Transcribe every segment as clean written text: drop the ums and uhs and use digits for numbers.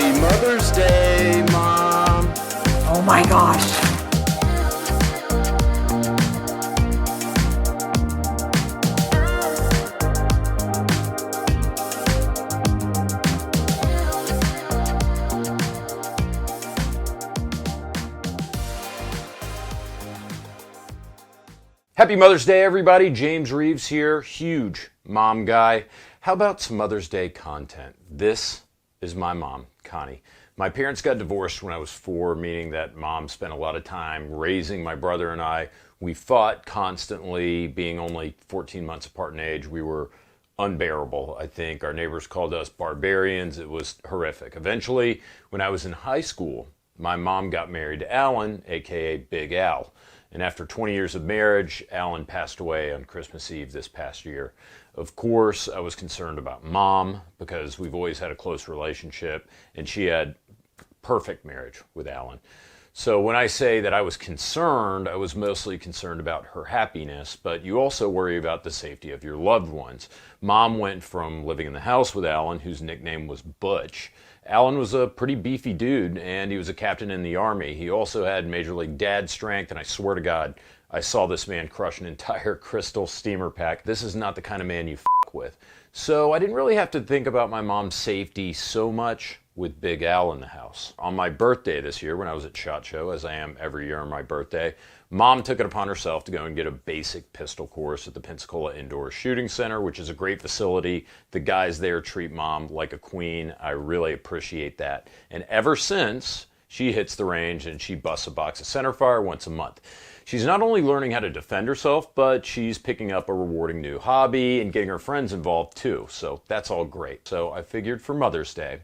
Happy Mother's Day, Mom. Oh my gosh. Happy Mother's Day, everybody. James Reeves here, huge mom guy. How about some Mother's Day content? This is my mom, Connie. My parents got divorced when I was 4, meaning that mom spent a lot of time raising my brother and I. We fought constantly, being only 14 months apart in age. We were unbearable, I think. Our neighbors called us barbarians. It was horrific. Eventually, when I was in high school, my mom got married to Alan, aka Big Al. And after 20 years of marriage, Alan passed away on Christmas Eve this past year. Of course, I was concerned about mom because we've always had a close relationship, and she had perfect marriage with Alan. So when I say that I was concerned, I was mostly concerned about her happiness, but you also worry about the safety of your loved ones. Mom went from living in the house with Alan, whose nickname was Butch. Alan was a pretty beefy dude, and he was a captain in the Army. He also had Major League Dad strength, and I swear to God, I saw this man crush an entire Crystal steamer pack. This is not the kind of man you f*** with. So I didn't really have to think about my mom's safety so much with Big Al in the house. On my birthday this year, when I was at SHOT Show, as I am every year on my birthday, Mom took it upon herself to go and get a basic pistol course at the Pensacola Indoor Shooting Center, which is a great facility. The guys there treat Mom like a queen. I really appreciate that. And ever since, she hits the range and she busts a box of centerfire once a month. She's not only learning how to defend herself, but she's picking up a rewarding new hobby and getting her friends involved too. So that's all great. So I figured for Mother's Day,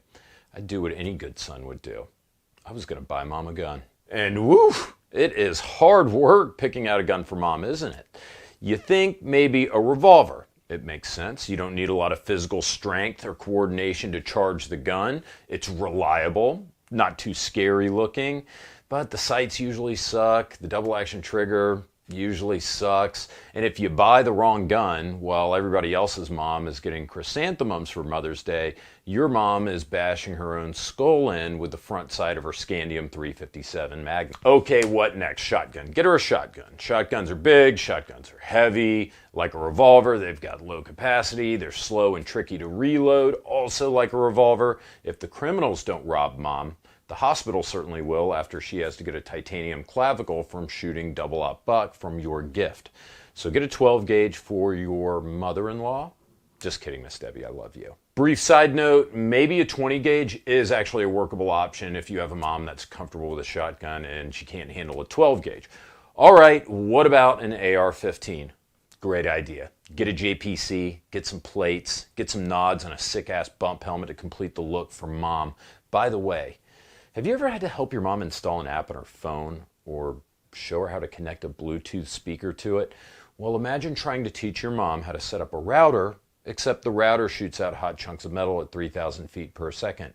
I'd do what any good son would do. I was going to buy Mom a gun. And woo! It is hard work picking out a gun for Mom, isn't it? You think maybe a revolver. It makes sense. You don't need a lot of physical strength or coordination to charge the gun. It's reliable, not too scary looking, but the sights usually suck. The double action trigger usually sucks. And if you buy the wrong gun while everybody else's mom is getting chrysanthemums for Mother's Day, your mom is bashing her own skull in with the front sight of her Scandium 357 Magnum. Okay, what next? Shotgun. Get her a shotgun. Shotguns are big, shotguns are heavy. Like a revolver, they've got low capacity, they're slow and tricky to reload. Also like a revolver, if the criminals don't rob Mom, the hospital certainly will after she has to get a titanium clavicle from shooting double-aught buck from your gift. So get a 12 gauge for your mother-in-law. Just kidding, Miss Debbie, I love you. Brief side note, maybe a 20 gauge is actually a workable option if you have a mom that's comfortable with a shotgun and she can't handle a 12 gauge. All right, what about an AR-15? Great idea. Get a JPC, get some plates, get some nods and a sick-ass bump helmet to complete the look for Mom. By the way, have you ever had to help your mom install an app on her phone or show her how to connect a Bluetooth speaker to it? Well, imagine trying to teach your mom how to set up a router, except the router shoots out hot chunks of metal at 3,000 feet per second.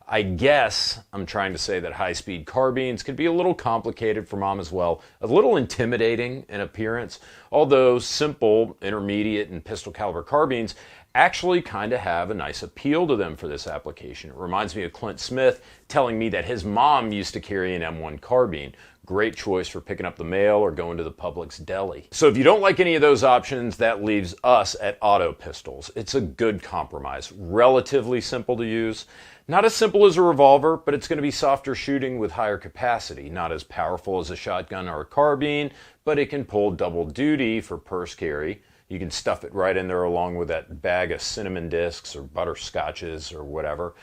I guess I'm trying to say that high-speed carbines can be a little complicated for Mom as well, a little intimidating in appearance, although simple, intermediate, and pistol caliber carbines actually kind of have a nice appeal to them for this application. It reminds me of Clint Smith telling me that his mom used to carry an M1 carbine. Great choice for picking up the mail or going to the Publix deli. So if you don't like any of those options, that leaves us at Auto Pistols. It's a good compromise. Relatively simple to use. Not as simple as a revolver, but it's going to be softer shooting with higher capacity. Not as powerful as a shotgun or a carbine, but it can pull double duty for purse carry. You can stuff it right in there along with that bag of cinnamon discs or butterscotches or whatever.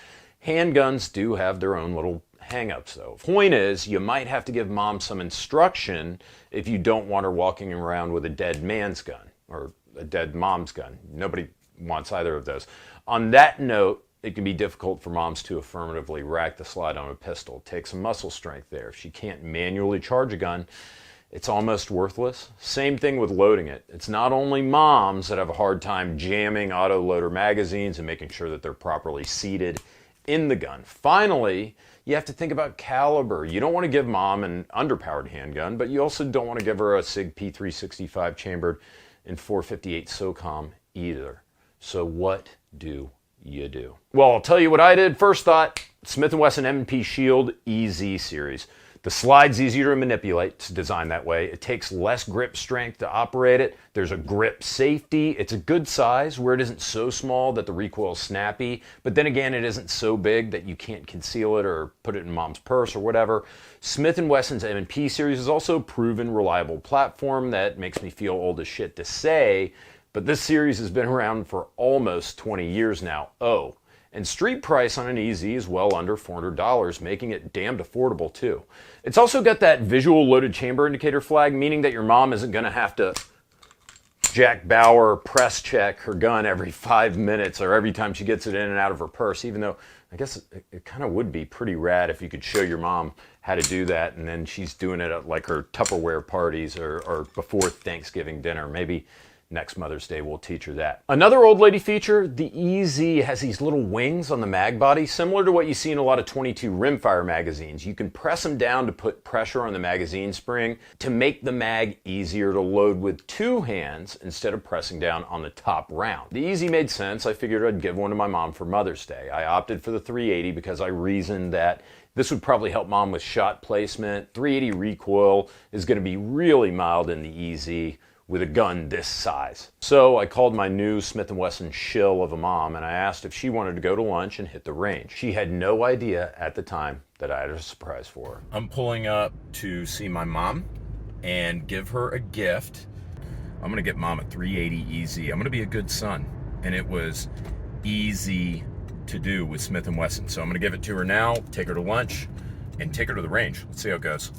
Handguns do have their own little hang-ups though. Point is, you might have to give Mom some instruction if you don't want her walking around with a dead man's gun or a dead mom's gun. Nobody wants either of those. On that note, it can be difficult for moms to affirmatively rack the slide on a pistol. Take some muscle strength there. If she can't manually charge a gun, it's almost worthless. Same thing with loading it. It's not only moms that have a hard time jamming auto-loader magazines and making sure that they're properly seated in the gun. Finally, you have to think about caliber. You don't want to give Mom an underpowered handgun, but you also don't want to give her a SIG P365 chambered in .458 SOCOM either. So what do you do. Well, I'll tell you what I did. First thought, Smith & Wesson M&P Shield EZ series. The slide's easier to manipulate. It's designed that way. It takes less grip strength to operate it. There's a grip safety. It's a good size where it isn't so small that the recoil's snappy, but then again, it isn't so big that you can't conceal it or put it in mom's purse or whatever. Smith & Wesson's M&P series is also a proven, reliable platform that makes me feel old as shit to say, but this series has been around for almost 20 years now. Oh, and street price on an EZ is well under $400, making it damned affordable too. It's also got that visual loaded chamber indicator flag, meaning that your mom isn't going to have to Jack Bauer press check her gun every 5 minutes or every time she gets it in and out of her purse, even though I guess it kind of would be pretty rad if you could show your mom how to do that and then she's doing it at like her Tupperware parties or before Thanksgiving dinner. Maybe next Mother's Day we'll teach her that. Another old lady feature, the EZ has these little wings on the mag body, similar to what you see in a lot of 22 rimfire magazines. You can press them down to put pressure on the magazine spring to make the mag easier to load with two hands instead of pressing down on the top round. The EZ made sense. I figured I'd give one to my mom for Mother's Day. I opted for the 380 because I reasoned that this would probably help mom with shot placement. 380 recoil is going to be really mild in the EZ with a gun this size. So I called my new Smith & Wesson shill of a mom and I asked if she wanted to go to lunch and hit the range. She had no idea at the time that I had a surprise for her. I'm pulling up to see my mom and give her a gift. I'm gonna get mom a 380 EZ. I'm gonna be a good son. And it was easy to do with Smith & Wesson. So I'm gonna give it to her now, take her to lunch, and take her to the range. Let's see how it goes.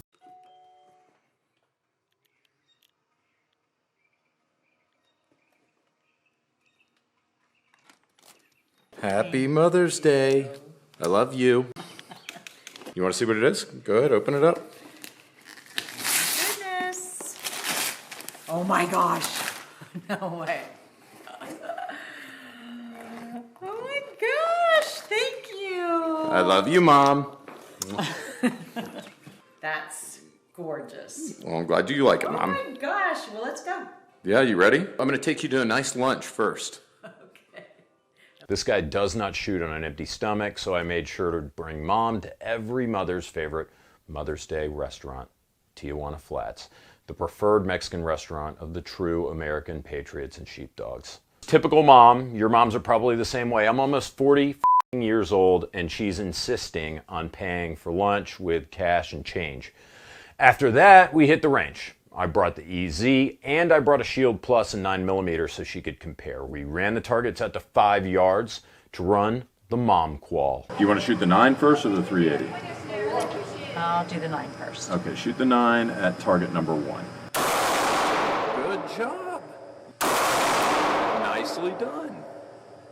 Happy Mother's Day. I love you. You want to see what it is? Go ahead, open it up. Goodness. Oh my gosh. No way. Oh my gosh. Thank you. I love you, Mom. That's gorgeous. Well, I'm glad you like it, Mom. Oh my gosh. Well, let's go. Yeah, you ready? I'm going to take you to a nice lunch first. Okay. This guy does not shoot on an empty stomach, so I made sure to bring Mom to every mother's favorite Mother's Day restaurant, Tijuana Flats, the preferred Mexican restaurant of the true American patriots and sheepdogs. Typical mom, your moms are probably the same way. I'm almost 40 years old and she's insisting on paying for lunch with cash and change. After that, we hit the range. I brought the EZ and I brought a Shield Plus and 9mm so she could compare. We ran the targets out to 5 yards to run the mom qual. You want to shoot the 9 first or the 380? I'll do the 9 first. Okay, shoot the 9 at target number 1. Good job. Nicely done.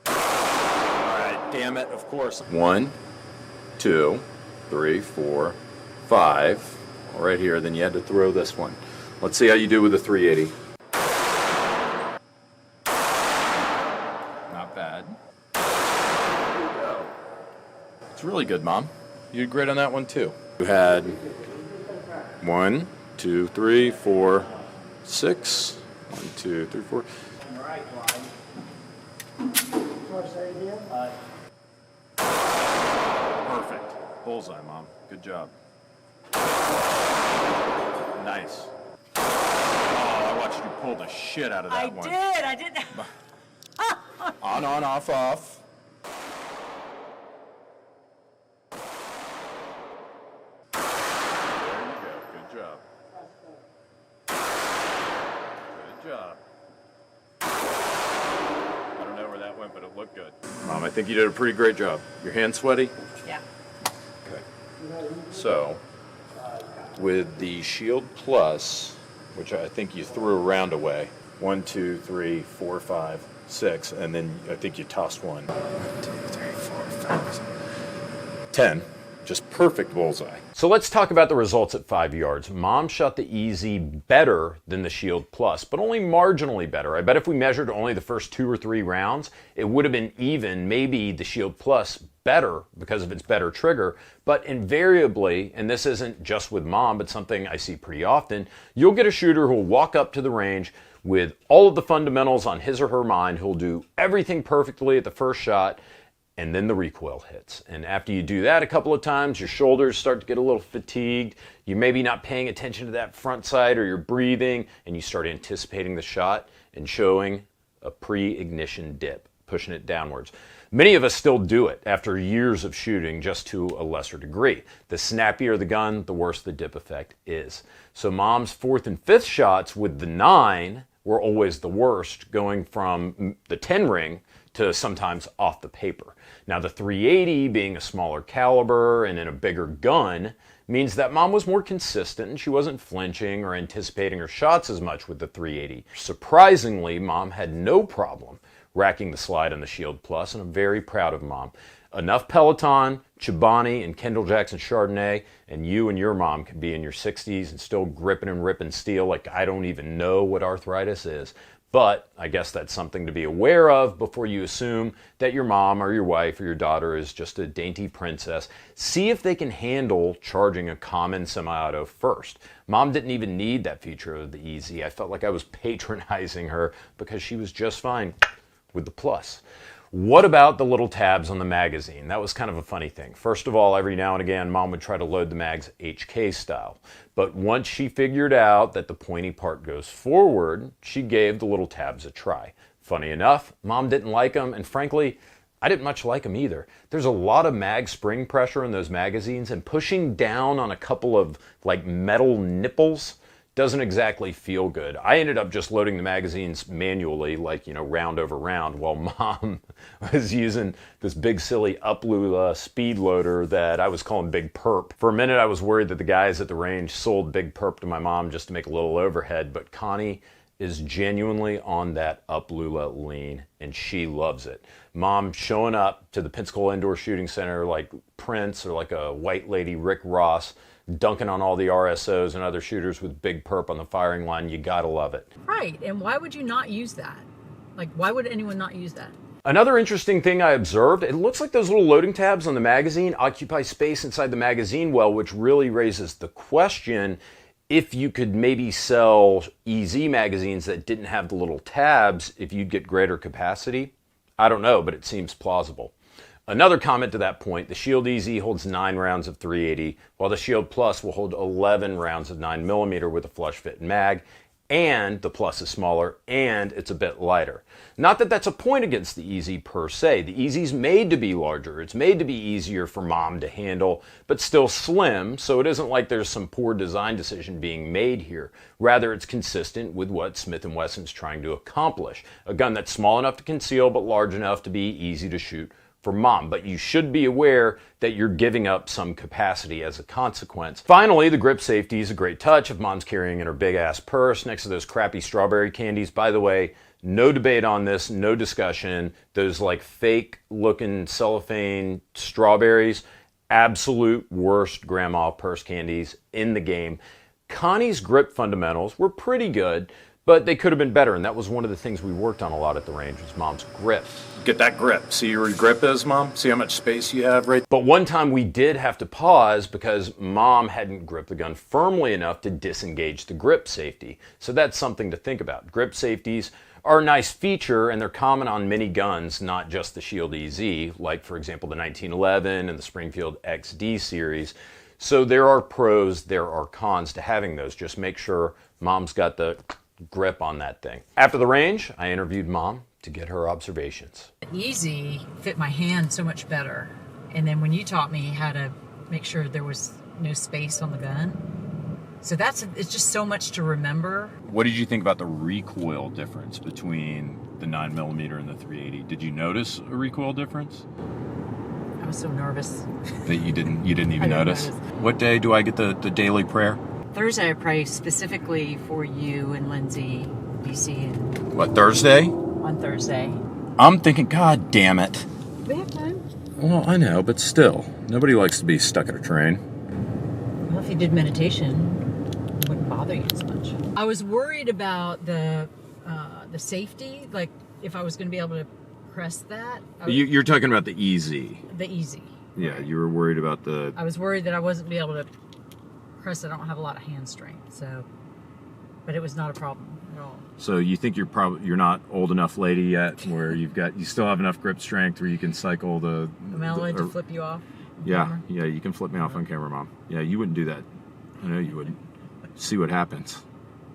All right, damn it, of course. 1, 2, 3, 4, 5. All right here, then you had to throw this one. Let's see how you do with the 380. Not bad. There you go. It's really good, Mom. You did great on that one, too. You had 1, 2, 3, 4, 6. 1, 2, 3, 4. Perfect. Bullseye, Mom. Good job. Nice. Oh, I watched you pull the shit out of that one. I did. On, off, off. There you go. Good job. Good job. I don't know where that went, but it looked good. Mom, I think you did a pretty great job. Your hands sweaty? Yeah. Okay. So, with the Shield Plus, which I think you threw a round away, 1, 2, 3, 4, 5, 6, and then I think you tossed 1. 1, 2, 3, 4, 5, 6. 10. Just perfect bullseye. So let's talk about the results at 5 yards. Mom shot the EZ better than the Shield Plus, but only marginally better. I bet if we measured only the first 2 or 3 rounds, it would have been even, maybe the Shield Plus better because of its better trigger, but invariably, and this isn't just with Mom, but something I see pretty often, you'll get a shooter who will walk up to the range with all of the fundamentals on his or her mind. He'll do everything perfectly at the first shot, and then the recoil hits. And after you do that a couple of times, your shoulders start to get a little fatigued. You're maybe not paying attention to that front sight, or you're breathing, and you start anticipating the shot and showing a pre-ignition dip, pushing it downwards. Many of us still do it after years of shooting, just to a lesser degree. The snappier the gun, the worse the dip effect is. So Mom's fourth and fifth shots with the 9 were always the worst, going from the 10 ring to sometimes off the paper. Now the 380, being a smaller caliber and in a bigger gun, means that Mom was more consistent and she wasn't flinching or anticipating her shots as much with the 380. Surprisingly, Mom had no problem racking the slide on the Shield Plus, and I'm very proud of Mom. Enough Peloton, Chobani, and Kendall Jackson Chardonnay, and you and your mom can be in your 60s and still gripping and ripping steel like I don't even know what arthritis is. But I guess that's something to be aware of before you assume that your mom or your wife or your daughter is just a dainty princess. See if they can handle charging a common semi-auto first. Mom didn't even need that feature of the EZ. I felt like I was patronizing her because she was just fine with the Plus. What about the little tabs on the magazine? That was kind of a funny thing. First of all, every now and again, Mom would try to load the mags HK style. But once she figured out that the pointy part goes forward, she gave the little tabs a try. Funny enough, Mom didn't like them, and frankly, I didn't much like them either. There's a lot of mag spring pressure in those magazines, and pushing down on a couple of like metal nipples doesn't exactly feel good. I ended up just loading the magazines manually, like, round over round, while Mom was using this big silly Uplula speed loader that I was calling Big Perp. For a minute, I was worried that the guys at the range sold Big Perp to my mom just to make a little overhead, but Connie is genuinely on that Uplula lean, and she loves it. Mom showing up to the Pensacola Indoor Shooting Center like Prince or like a white lady Rick Ross, dunking on all the RSOs and other shooters with Big Perp on the firing line. You gotta love it. Right, and why would you not use that? Like, why would anyone not use that? Another interesting thing I observed, it looks like those little loading tabs on the magazine occupy space inside the magazine well, which really raises the question if you could maybe sell EZ magazines that didn't have the little tabs, if you'd get greater capacity. I don't know, but it seems plausible. Another comment to that point, the Shield EZ holds 9 rounds of 380, while the Shield Plus will hold 11 rounds of 9mm with a flush fit mag, and the Plus is smaller, and it's a bit lighter. Not that that's a point against the EZ per se. The EZ's made to be larger. It's made to be easier for Mom to handle, but still slim, so it isn't like there's some poor design decision being made here. Rather, it's consistent with what Smith & Wesson's trying to accomplish. A gun that's small enough to conceal, but large enough to be easy to shoot for Mom, but you should be aware that you're giving up some capacity as a consequence. Finally, the grip safety is a great touch if Mom's carrying in her big ass purse next to those crappy strawberry candies. By the way, no debate on this, no discussion. Those like fake looking cellophane strawberries, absolute worst grandma purse candies in the game. Connie's grip fundamentals were pretty good, but they could have been better, and that was one of the things we worked on a lot at the range, was Mom's grip. Get that grip. See where your grip is, Mom? See how much space you have right? But one time we did have to pause because Mom hadn't gripped the gun firmly enough to disengage the grip safety. So that's something to think about. Grip safeties are a nice feature, and they're common on many guns, not just the Shield EZ, like, for example, the 1911 and the Springfield XD series. So there are pros, there are cons to having those. Just make sure Mom's got the grip on that thing. After the range, I interviewed Mom to get her observations. Easy fit my hand so much better. And then when you taught me how to make sure there was no space on the gun. So it's just so much to remember. What did you think about the recoil difference between the 9mm and the 380? Did you notice a recoil difference? I was so nervous. That you didn't even notice? What day do I get the daily prayer? Thursday I pray specifically for you and Lindsay, DC. What, Thursday? On Thursday. I'm thinking, God damn it. We have time. Well, I know, but still. Nobody likes to be stuck at a train. Well, if you did meditation, it wouldn't bother you as much. I was worried about the safety, like if I was going to be able to press that. You're talking about the EZ. The EZ. Yeah, right. You were worried about the... I was worried that I wasn't be able to press. I don't have a lot of hand strength, so, but it was not a problem. at all. So you think you're not old enough lady yet where you still have enough grip strength where you can cycle the... Am I allowed to flip you off? Yeah, you can flip me off on camera, Mom. Yeah, you wouldn't do that. I know you wouldn't. See what happens.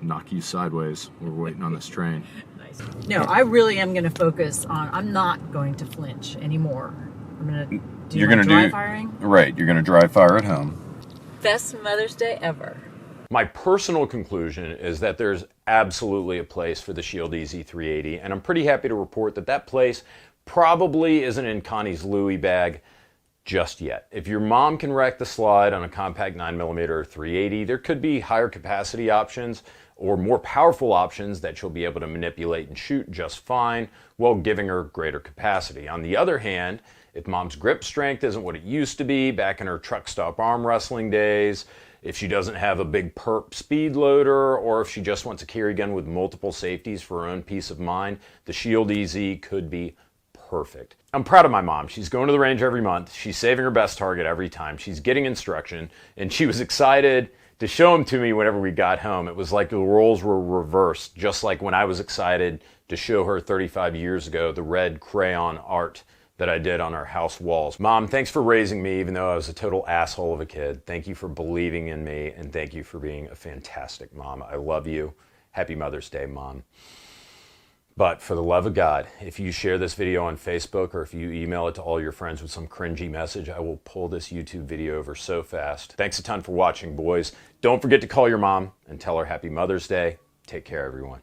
Knock you sideways. We're waiting on this train. Nice. No, I really am going to focus on, I'm not going to flinch anymore. I'm going to do dry firing. Right, you're going to dry fire at home. Best Mother's Day ever. My personal conclusion is that there's absolutely a place for the Shield EZ380, and I'm pretty happy to report that that place probably isn't in Connie's Louis bag just yet. If your mom can wreck the slide on a compact 9mm or 380, there could be higher capacity options or more powerful options that she'll be able to manipulate and shoot just fine while giving her greater capacity. On the other hand, if mom's grip strength isn't what it used to be back in her truck stop arm wrestling days, if she doesn't have a big perp speed loader, or if she just wants a carry gun with multiple safeties for her own peace of mind, the Shield EZ could be perfect. I'm proud of my mom. She's going to the range every month. She's saving her best target every time. She's getting instruction, and she was excited to show them to me whenever we got home. It was like the roles were reversed, just like when I was excited to show her 35 years ago the red crayon art that I did on our house walls. Mom, thanks for raising me even though I was a total asshole of a kid. Thank you for believing in me, and thank you for being a fantastic mom. I love you. Happy Mother's Day, Mom. But for the love of God, if you share this video on Facebook or if you email it to all your friends with some cringy message, I will pull this YouTube video over so fast. Thanks a ton for watching, boys. Don't forget to call your mom and tell her Happy Mother's Day. Take care, everyone.